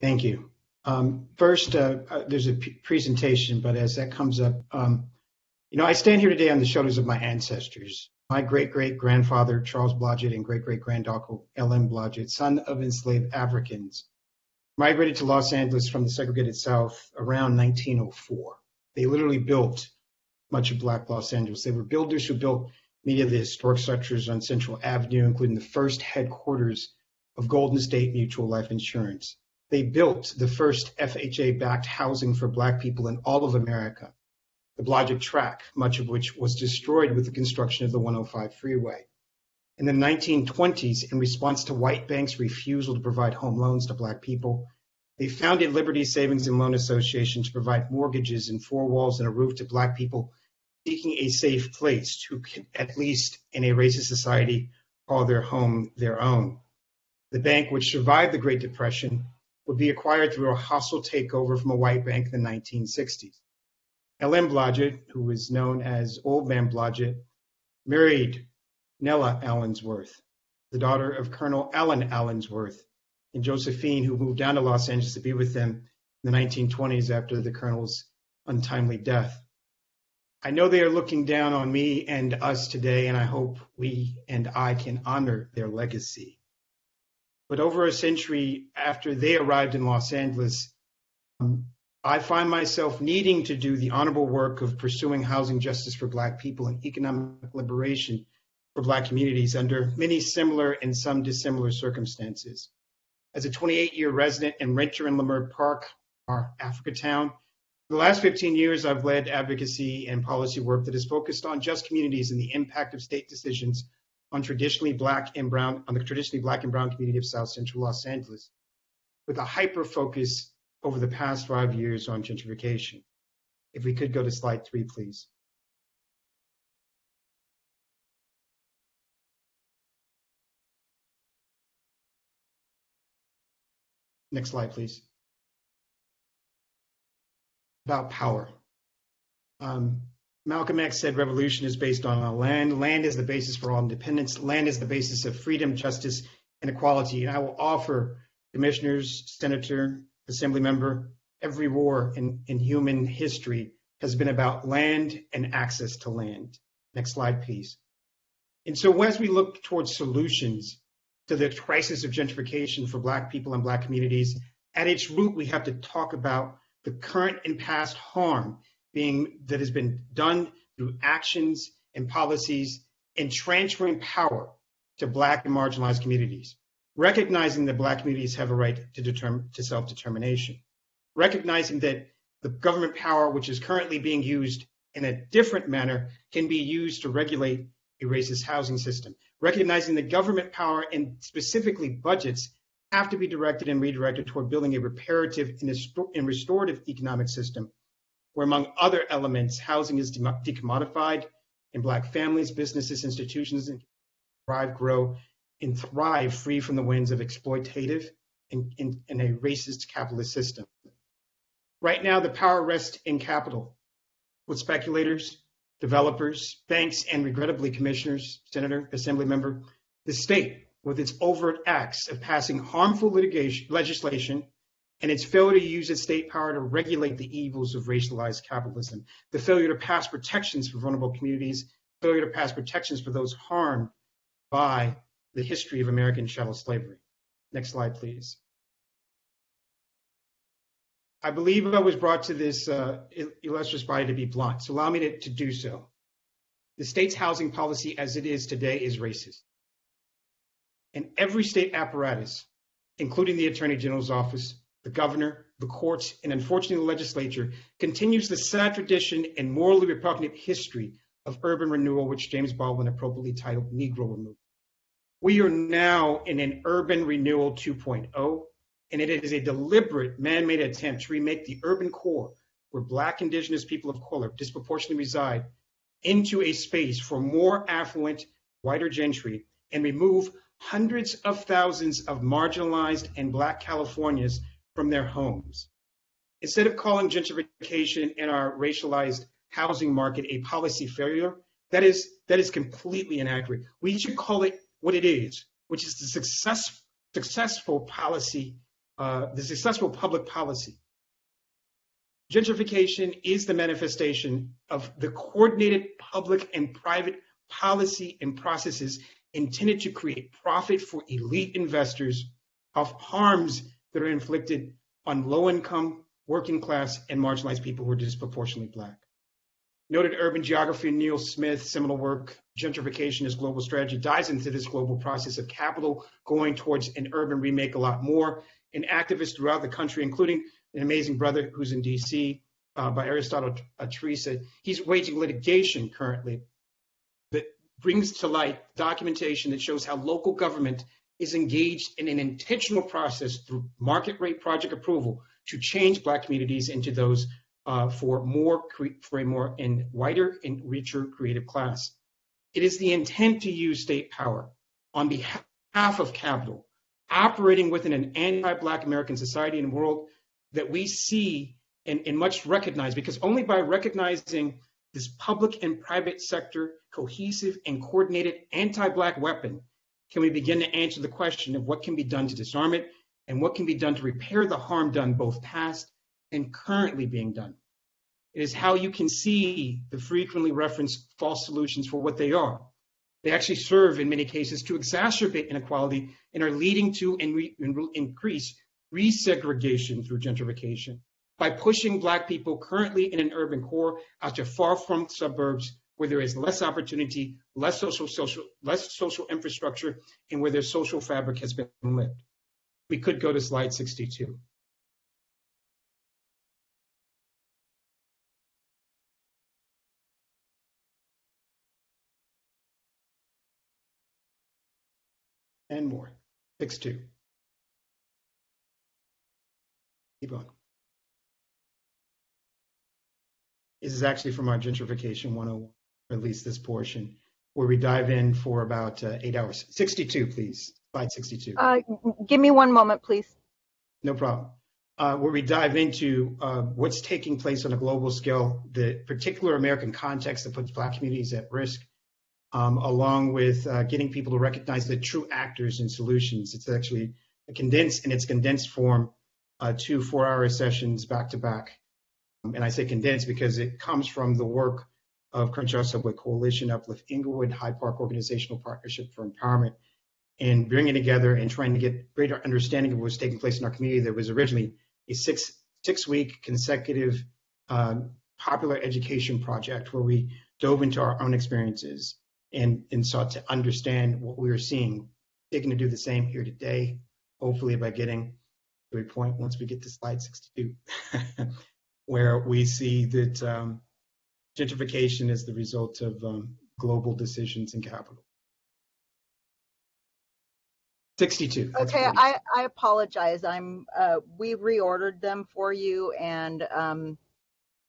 Thank you. First, there's a presentation, but as that comes up, I stand here today on the shoulders of my ancestors. My great-great-grandfather, Charles Blodgett, and great-great-granduncle, L.M. Blodgett, son of enslaved Africans, migrated to Los Angeles from the segregated South around 1904. They literally built much of Black Los Angeles. They were builders who built many of the historic structures on Central Avenue, including the first headquarters of Golden State Mutual Life Insurance. They built the first FHA-backed housing for Black people in all of America, the Blodgett Track, much of which was destroyed with the construction of the 105 freeway. In the 1920s, in response to white banks' refusal to provide home loans to Black people, they founded Liberty Savings and Loan Association to provide mortgages and four walls and a roof to Black people seeking a safe place to, at least in a racist society, call their home their own. The bank, which survived the Great Depression, would be acquired through a hostile takeover from a white bank in the 1960s. L.M. Blodgett, who was known as Old Man Blodgett, married Nella Allensworth, the daughter of Colonel Allen Allensworth, and Josephine, who moved down to Los Angeles to be with them in the 1920s after the colonel's untimely death. I know they are looking down on me and us today, and I hope we and I can honor their legacy. But over a century after they arrived in Los Angeles, I find myself needing to do the honorable work of pursuing housing justice for Black people and economic liberation for Black communities under many similar and some dissimilar circumstances. As a 28-year resident and renter in Leimert Park, our Africatown, for the last 15 years, I've led advocacy and policy work that is focused on just communities and the impact of state decisions on the traditionally Black and Brown community of South Central Los Angeles, with a hyper focus over the past 5 years on gentrification. If we could go to slide 3, please. Next slide, please. About power. Malcolm X said revolution is based on land. Land is the basis for all independence. Land is the basis of freedom, justice, and equality. And I will offer commissioners, senator, assembly member, every war in human history has been about land and access to land. Next slide, please. And so as we look towards solutions to the crisis of gentrification for Black people and Black communities, at its root, we have to talk about the current and past harm that has been done through actions and policies in transferring power to Black and marginalized communities, recognizing that Black communities have a right to self-determination, recognizing that the government power, which is currently being used in a different manner, can be used to regulate a racist housing system, recognizing that government power and specifically budgets have to be directed and redirected toward building a reparative and restorative economic system where, among other elements, housing is decommodified and Black families, businesses, institutions grow, and thrive free from the winds of exploitative and a racist capitalist system. Right now, the power rests in capital, with speculators, developers, banks, and regrettably commissioners, senator, assembly member, the state, with its overt acts of passing harmful legislation and its failure to use its state power to regulate the evils of racialized capitalism, the failure to pass protections for vulnerable communities, failure to pass protections for those harmed by the history of American chattel slavery. Next slide, please. I believe I was brought to this illustrious body to be blunt, so allow me to do so. The state's housing policy as it is today is racist. And every state apparatus, including the Attorney General's office, the governor, the courts, and unfortunately the legislature, continues the sad tradition and morally repugnant history of urban renewal, which James Baldwin appropriately titled Negro removal. We are now in an urban renewal 2.0, and it is a deliberate man-made attempt to remake the urban core where Black, Indigenous people of color disproportionately reside into a space for more affluent, whiter gentry and remove hundreds of thousands of marginalized and Black Californians from their homes. Instead of calling gentrification in our racialized housing market a policy failure, that is completely inaccurate. We should call it what it is, which is the successful policy the successful public policy. Gentrification is the manifestation of the coordinated public and private policy and processes intended to create profit for elite investors of harms that are inflicted on low-income, working class, and marginalized people who are disproportionately Black. Noted urban geography Neil Smith, seminal work, Gentrification as Global Strategy, dives into this global process of capital going towards an urban remake a lot more. And activists throughout the country, including an amazing brother who's in DC by Aristotle Teresa, he's waging litigation currently that brings to light documentation that shows how local government is engaged in an intentional process through market rate project approval to change Black communities into those for a more and wider and richer creative class. It is the intent to use state power on behalf of capital, operating within an anti-Black American society and world that we see and much recognize, because only by recognizing this public and private sector cohesive and coordinated anti-Black weapon can we begin to answer the question of what can be done to disarm it and what can be done to repair the harm done both past and currently being done. It is how you can see the frequently referenced false solutions for what they are. They actually serve in many cases to exacerbate inequality and are leading to increase resegregation through gentrification by pushing Black people currently in an urban core out to far from suburbs where there is less opportunity, less social infrastructure, and where their social fabric has been lived. We could go to slide 62. And more. 6-2. Keep on. This is actually from our Gentrification 101, or at least this portion, where we dive in for about 8 hours. 62, please. Slide 62. Give me one moment, please. No problem. Where we dive into what's taking place on a global scale, the particular American context that puts Black communities at risk, along with getting people to recognize the true actors and solutions. It's actually condensed in its condensed form, 2 4-hour sessions back to back. And I say condensed because it comes from the work of Crenshaw Subway Coalition, Uplift Inglewood, Hyde Park Organizational Partnership for Empowerment, and bringing together and trying to get greater understanding of what was taking place in our community. There was originally a six-week consecutive popular education project where we dove into our own experiences and sought to understand what we were seeing. We're going to do the same here today, hopefully by getting to a point once we get to slide 62, where we see that gentrification is the result of global decisions in capital. 62. Okay, I apologize. We reordered them for you, and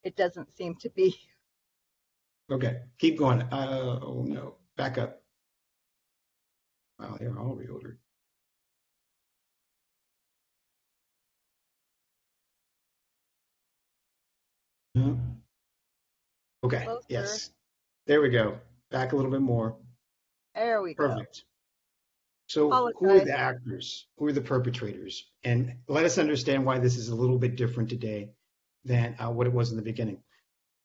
it doesn't seem to be. Okay, keep going. Oh no, back up. Wow, they're all reordered. Okay, closer. Yes, there we go. Back a little bit more. There we go. Perfect. So who are the actors? Who are the perpetrators? And let us understand why this is a little bit different today than what it was in the beginning.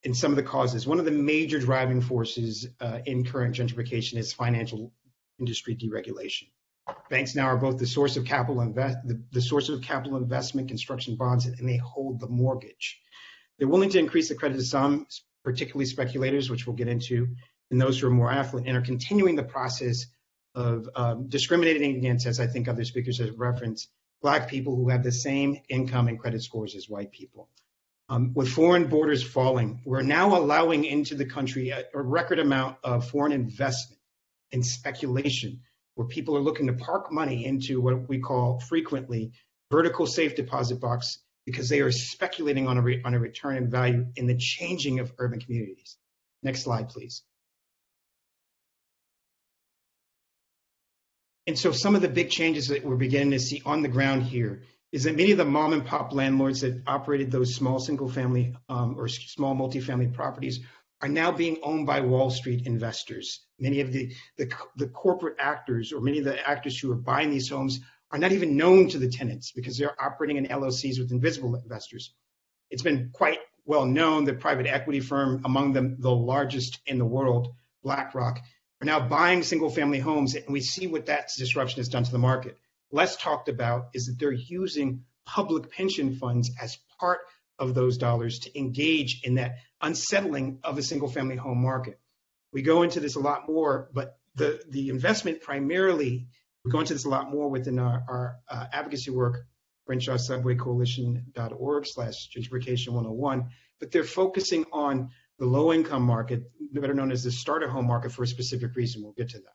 And some of the causes. One of the major driving forces in current gentrification is financial industry deregulation. Banks now are both the source of capital investment, construction bonds, and they hold the mortgage. They're willing to increase the credit of some, particularly speculators, which we'll get into, and those who are more affluent, and are continuing the process of discriminating against, as I think other speakers have referenced, Black people who have the same income and credit scores as white people. With foreign borders falling, we're now allowing into the country a record amount of foreign investment and speculation, where people are looking to park money into what we call frequently vertical safe deposit box, because they are speculating on a return in value in the changing of urban communities. Next slide, please. And so some of the big changes that we're beginning to see on the ground here is that many of the mom and pop landlords that operated those small single family or small multifamily properties are now being owned by Wall Street investors. Many of the corporate actors, or many of the actors who are buying these homes, are not even known to the tenants because they're operating in LLCs with invisible investors. It's been quite well known that private equity firm, among them the largest in the world, BlackRock, are now buying single family homes, and we see what that disruption has done to the market. Less talked about is that they're using public pension funds as part of those dollars to engage in that unsettling of the single family home market. We go into this a lot more, but the investment primarily, we go into this a lot more within our advocacy work, CrenshawSubwayCoalition.org/gentrification101, but they're focusing on the low-income market, better known as the starter home market, for a specific reason. We'll get to that.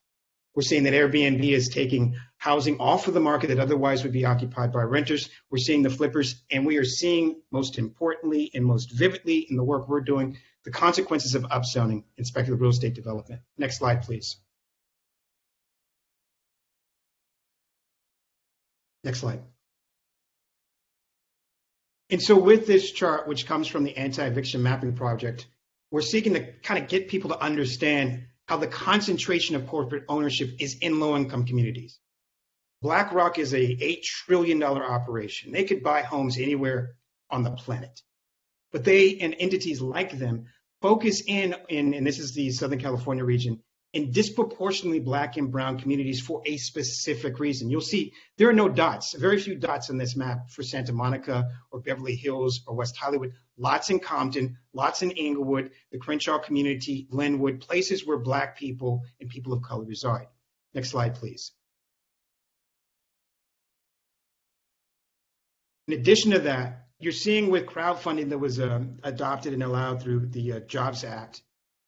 We're seeing that Airbnb is taking housing off of the market that otherwise would be occupied by renters. We're seeing the flippers, and we are seeing, most importantly and most vividly in the work we're doing, the consequences of upzoning in speculative real estate development. Next slide, please. Next slide. And so with this chart, which comes from the Anti-Eviction Mapping Project, we're seeking to kind of get people to understand how the concentration of corporate ownership is in low-income communities. BlackRock is a $8 trillion operation. They could buy homes anywhere on the planet. But they and entities like them focus in, and this is the Southern California region, in disproportionately Black and brown communities for a specific reason. You'll see there are no dots, very few dots on this map for Santa Monica or Beverly Hills or West Hollywood. Lots in Compton, lots in Inglewood, the Crenshaw community, Glenwood, places where Black people and people of color reside. Next slide, please. In addition to that, you're seeing with crowdfunding that was adopted and allowed through the Jobs Act,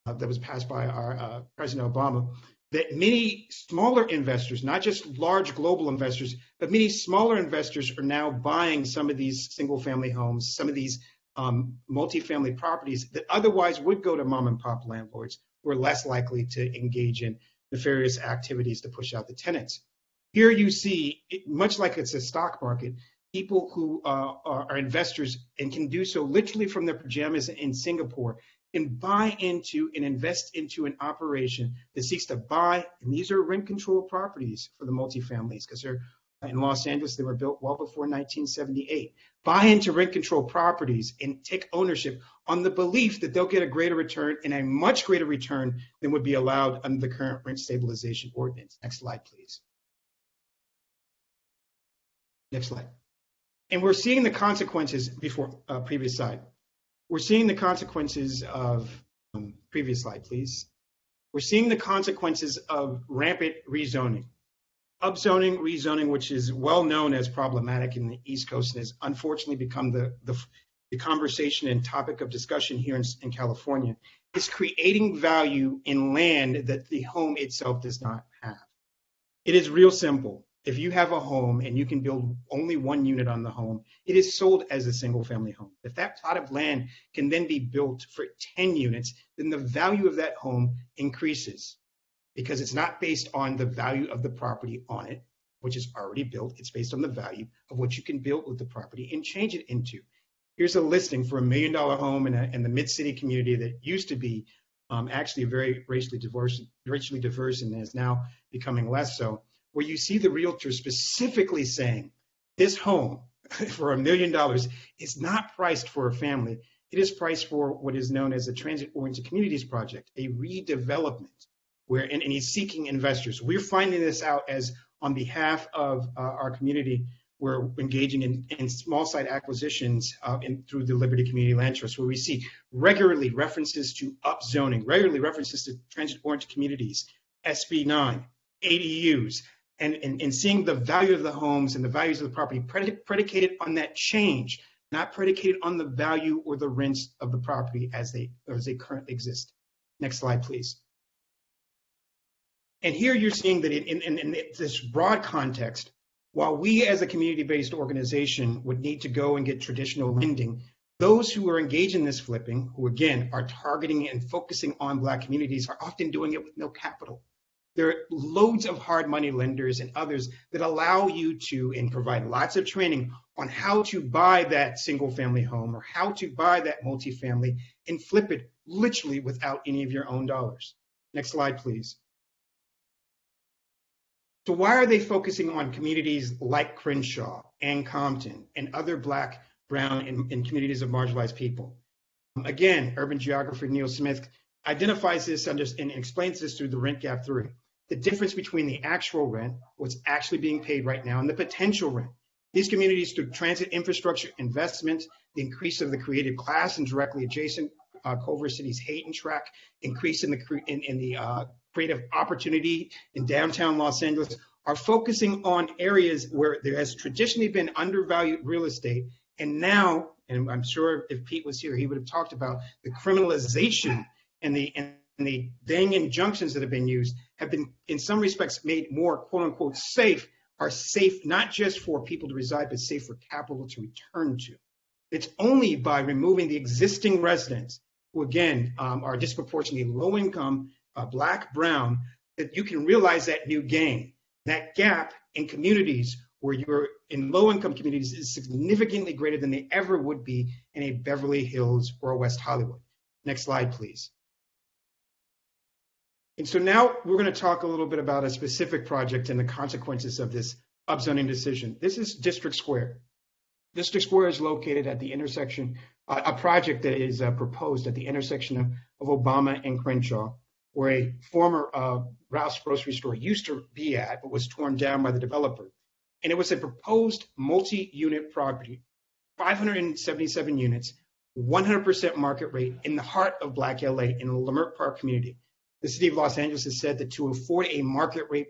that was passed by our President Obama, that many smaller investors, not just large global investors, but many smaller investors are now buying some of these single family homes, some of these multifamily properties that otherwise would go to mom and pop landlords who are less likely to engage in nefarious activities to push out the tenants. Here you see, much like it's a stock market, people who are investors and can do so literally from their pajamas in Singapore can buy into and invest into an operation that seeks to buy, and these are rent control properties for the multifamilies because they're in Los Angeles, they were built well before 1978. Buy into rent control properties and take ownership on the belief that they'll get a greater return and a much greater return than would be allowed under the current rent stabilization ordinance. Next slide, please. Next slide. And we're seeing the consequences before previous slide. We're seeing the consequences of, previous slide, please. We're seeing the consequences of rampant rezoning. Upzoning, rezoning, which is well known as problematic in the East Coast and has unfortunately become the conversation and topic of discussion here in California, is creating value in land that the home itself does not have. It is real simple. If you have a home and you can build only one unit on the home, it is sold as a single family home. If that plot of land can then be built for 10 units, then the value of that home increases because it's not based on the value of the property on it, which is already built. It's based on the value of what you can build with the property and change it into. Here's a listing for $1 million home in the mid-city community that used to be actually very racially diverse and is now becoming less so, where you see the realtor specifically saying this home for $1 million is not priced for a family. It is priced for what is known as a transit-oriented communities project, a redevelopment, where and he's seeking investors. We're finding this out as on behalf of our community. We're engaging in small site acquisitions through the Liberty Community Land Trust, where we see regularly references to upzoning, regularly references to transit-oriented communities, SB 9, ADUs, and seeing the value of the homes and the values of the property predicated on that change, not predicated on the value or the rents of the property as they currently exist. Next slide, please. And here you're seeing that in this broad context, while we as a community-based organization would need to go and get traditional lending, those who are engaged in this flipping, who again are targeting and focusing on Black communities, are often doing it with no capital. There are loads of hard money lenders and others that allow you to and provide lots of training on how to buy that single family home or how to buy that multifamily and flip it literally without any of your own dollars. Next slide, please. So why are they focusing on communities like Crenshaw and Compton and other Black, Brown, and communities of marginalized people? Again, urban geographer Neil Smith identifies this and explains this through the rent gap theory. The difference between the actual rent, what's actually being paid right now, and the potential rent. These communities, through transit infrastructure investment, the increase of the creative class and directly adjacent Culver City's Hayden track, increase in the creative opportunity in downtown Los Angeles, are focusing on areas where there has traditionally been undervalued real estate. And now, and I'm sure if Pete was here, he would have talked about the criminalization and the dang injunctions that have been used have been, in some respects, made more quote unquote safe, are safe not just for people to reside, but safe for capital to return to. It's only by removing the existing residents, who again are disproportionately low income, Black, Brown, that you can realize that new gain. That gap in communities where you're in low income communities is significantly greater than they ever would be in a Beverly Hills or a West Hollywood. Next slide, please. And so now we're going to talk a little bit about a specific project and the consequences of this upzoning decision. This is District Square. District Square is located at the intersection, a project that is proposed at the intersection of Obama and Crenshaw, where a former Ralph's grocery store used to be at, but was torn down by the developer. And it was a proposed multi-unit property, 577 units, 100% market rate in the heart of Black LA in the Leimert Park community. The city of Los Angeles has said that to afford a market rate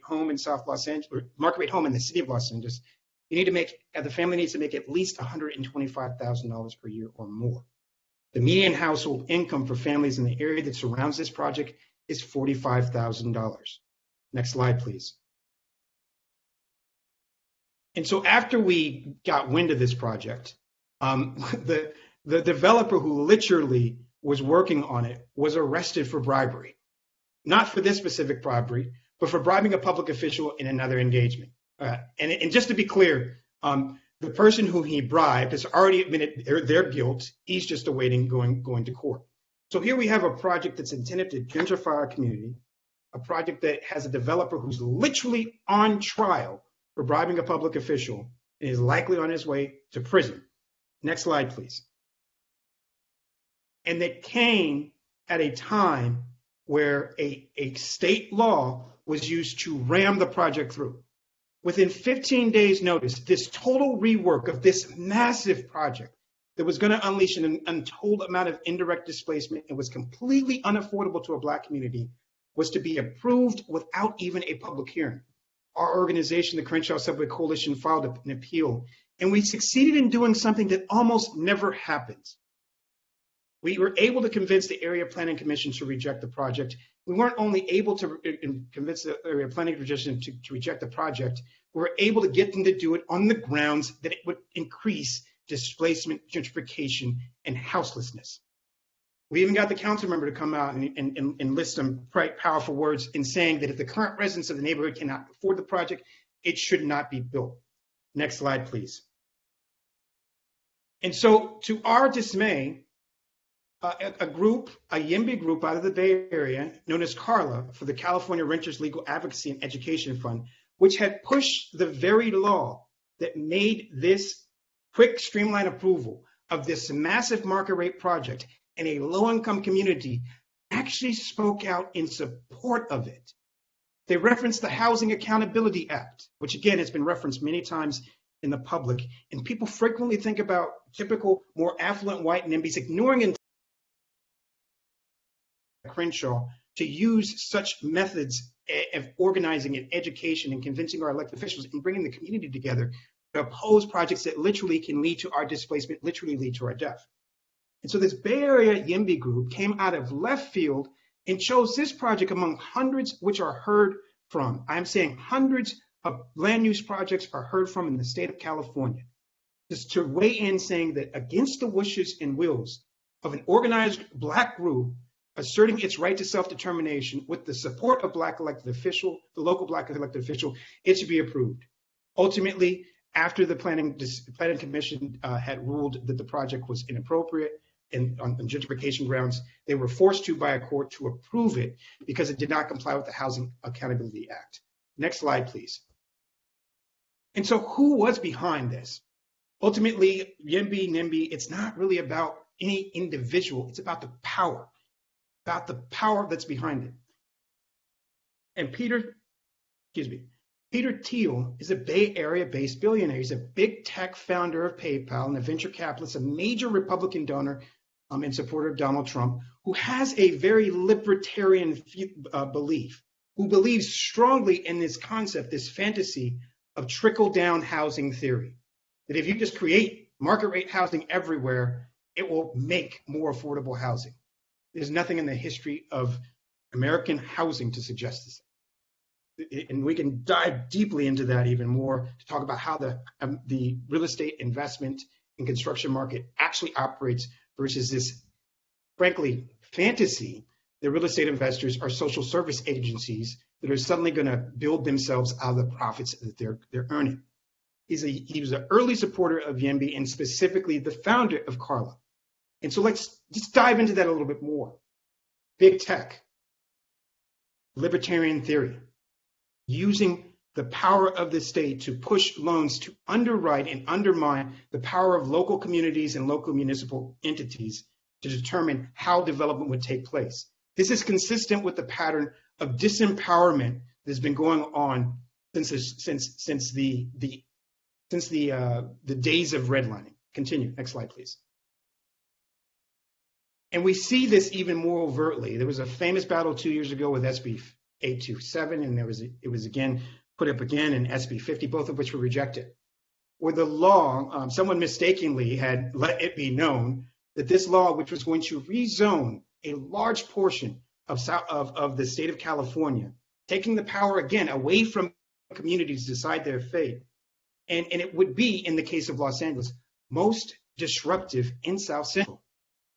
home in South Los Angeles, market rate home in the city of Los Angeles, you need to make, the family needs to make at least $125,000 per year or more. The median household income for families in the area that surrounds this project is $45,000. Next slide, please. And so after we got wind of this project, the developer who literally was working on it was arrested for bribery. Not for this specific bribery, but for bribing a public official in another engagement. And just to be clear, the person who he bribed has already admitted their guilt. He's just awaiting going to court. So here we have a project that's intended to gentrify our community, a project that has a developer who's literally on trial for bribing a public official and is likely on his way to prison. Next slide, please. And that came at a time where a state law was used to ram the project through. Within 15 days' notice, this total rework of this massive project that was going to unleash an untold amount of indirect displacement and was completely unaffordable to a Black community was to be approved without even a public hearing. Our organization, the Crenshaw Subway Coalition, filed an appeal, and we succeeded in doing something that almost never happens. We were able to convince the Area Planning Commission to reject the project. We weren't only able to convince the Area Planning Commission to reject the project, we were able to get them to do it on the grounds that it would increase displacement, gentrification, and houselessness. We even got the council member to come out and list some quite powerful words in saying that if the current residents of the neighborhood cannot afford the project, it should not be built. Next slide, please. And so, to our dismay, a YIMBY group out of the Bay Area, known as CARLA, for the California Renters Legal Advocacy and Education Fund, which had pushed the very law that made this quick, streamlined approval of this massive market rate project in a low-income community, actually spoke out in support of it. They referenced the Housing Accountability Act, which again has been referenced many times in the public, and people frequently think about typical, more affluent white NIMBYs ignoring Crenshaw to use such methods of organizing and education and convincing our elected officials and bringing the community together to oppose projects that literally can lead to our displacement, literally lead to our death. And so this Bay Area YIMBY group came out of left field and chose this project among hundreds which are heard from. I'm saying hundreds of land use projects are heard from in the state of California. Just to weigh in saying that against the wishes and wills of an organized Black group asserting its right to self-determination with the support of Black elected official, the local Black elected official, it should be approved. Ultimately, after the planning commission had ruled that the project was inappropriate and on gentrification grounds, they were forced to by a court to approve it because it did not comply with the Housing Accountability Act. Next slide, please. And so who was behind this? Ultimately, YIMBY, NIMBY, it's not really about any individual. It's about the power that's behind it. And Peter Thiel is a Bay Area-based billionaire. He's a big tech founder of PayPal and a venture capitalist, a major Republican donor and supporter of Donald Trump, who has a very libertarian belief, who believes strongly in this concept, this fantasy of trickle-down housing theory, that if you just create market rate housing everywhere, it will make more affordable housing. There's nothing in the history of American housing to suggest this. And we can dive deeply into that even more to talk about how the real estate investment and construction market actually operates versus this, frankly, fantasy that real estate investors are social service agencies that are suddenly going to build themselves out of the profits that they're earning. He was an early supporter of YIMBY and specifically the founder of Carlyle. And so let's just dive into that a little bit more. Big tech, libertarian theory, using the power of the state to push loans to underwrite and undermine the power of local communities and local municipal entities to determine how development would take place. This is consistent with the pattern of disempowerment that has been going on since the days of redlining. Continue. Next slide, please. And we see this even more overtly. There was a famous battle 2 years ago with SB 827, and it was again put up again in SB 50, both of which were rejected. Where the law, someone mistakenly had let it be known that this law, which was going to rezone a large portion of the state of California, taking the power again away from communities to decide their fate, and it would be, in the case of Los Angeles, most disruptive in South Central.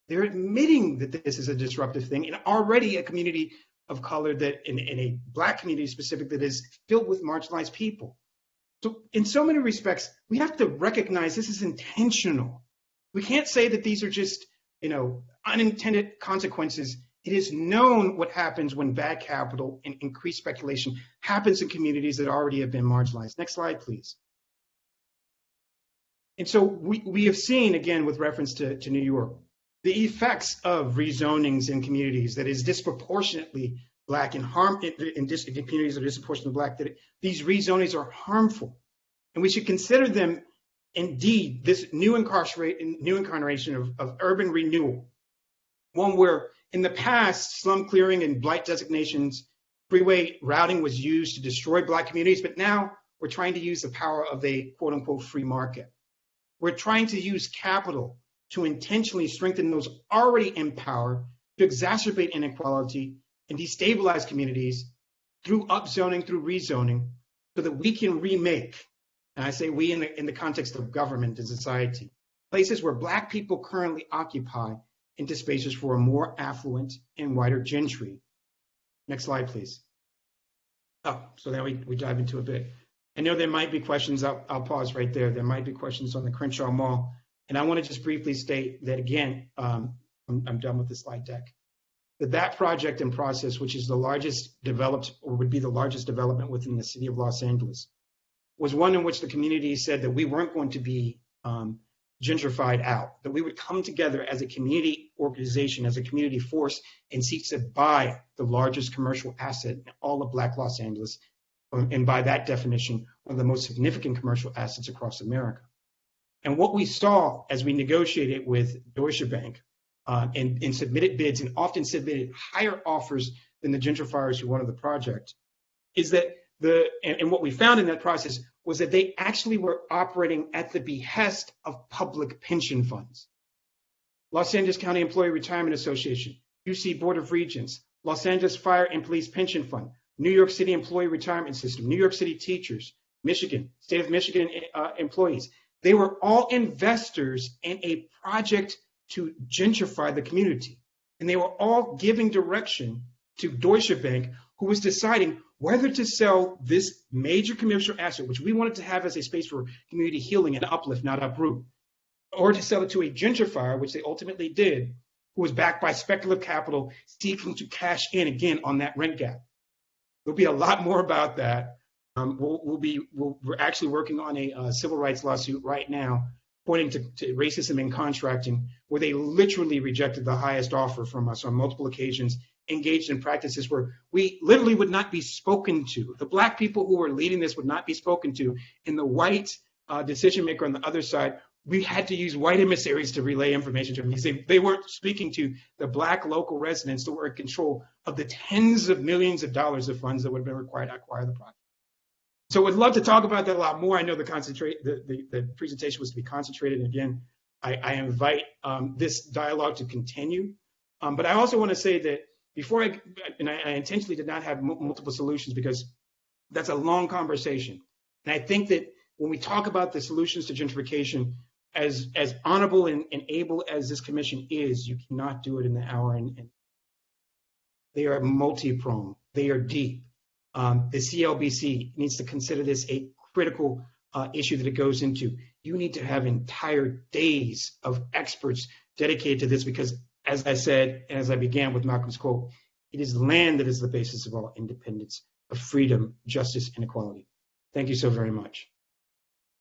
They're admitting that this is a disruptive thing, and already a community of color that in a Black community specific that is filled with marginalized people. So in so many respects, we have to recognize this is intentional. We can't say that these are just, unintended consequences. It is known what happens when bad capital and increased speculation happens in communities that already have been marginalized. Next slide, please. And so we have seen, again, with reference to New York, the effects of rezonings in communities that is disproportionately Black and in communities that are disproportionately Black, that these rezonings are harmful. And we should consider them indeed this new incarnation of urban renewal, one where in the past, slum clearing and blight designations, freeway routing was used to destroy Black communities, but now we're trying to use the power of a quote unquote free market. We're trying to use capital to intentionally strengthen those already in power, to exacerbate inequality and destabilize communities through upzoning, through rezoning, so that we can remake, and I say we in the context of government and society, places where Black people currently occupy into spaces for a more affluent and wider gentry. Next slide, please. Oh, so now we dive into a bit. I know there might be questions. I'll pause right there. There might be questions on the Crenshaw Mall. And I want to just briefly state that, again, I'm done with the slide deck, that project and process, which is the largest developed or would be the largest development within the city of Los Angeles, was one in which the community said that we weren't going to be gentrified out, that we would come together as a community organization, as a community force, and seek to buy the largest commercial asset in all of Black Los Angeles, and by that definition, one of the most significant commercial assets across America. And what we saw as we negotiated with Deutsche Bank and submitted bids and often submitted higher offers than the gentrifiers who wanted the project is that and what we found in that process was that they actually were operating at the behest of public pension funds. Los Angeles County Employee Retirement Association, UC Board of Regents, Los Angeles Fire and Police Pension Fund, New York City Employee Retirement System, New York City teachers, State of Michigan employees. They were all investors in a project to gentrify the community. And they were all giving direction to Deutsche Bank, who was deciding whether to sell this major commercial asset, which we wanted to have as a space for community healing and uplift, not uproot, or to sell it to a gentrifier, which they ultimately did, who was backed by speculative capital seeking to cash in again on that rent gap. There'll be a lot more about that. We're actually working on a civil rights lawsuit right now pointing to racism in contracting, where they literally rejected the highest offer from us on multiple occasions, engaged in practices where we literally would not be spoken to. The Black people who were leading this would not be spoken to. And the white decision maker on the other side, we had to use white emissaries to relay information to them. They weren't speaking to the Black local residents that were in control of the tens of millions of dollars of funds that would have been required to acquire the project. So I'd love to talk about that a lot more. I know the presentation was to be concentrated. And again, I invite this dialogue to continue. But I also want to say that before I intentionally did not have multiple solutions, because that's a long conversation. And I think that when we talk about the solutions to gentrification, as honorable and able as this commission is, you cannot do it in the hour. And they are multi-pronged. They are deep. The CLBC needs to consider this a critical issue that it goes into. You need to have entire days of experts dedicated to this, because as I said, and as I began with Malcolm's quote, it is land that is the basis of all independence, of freedom, justice, and equality. Thank you so very much.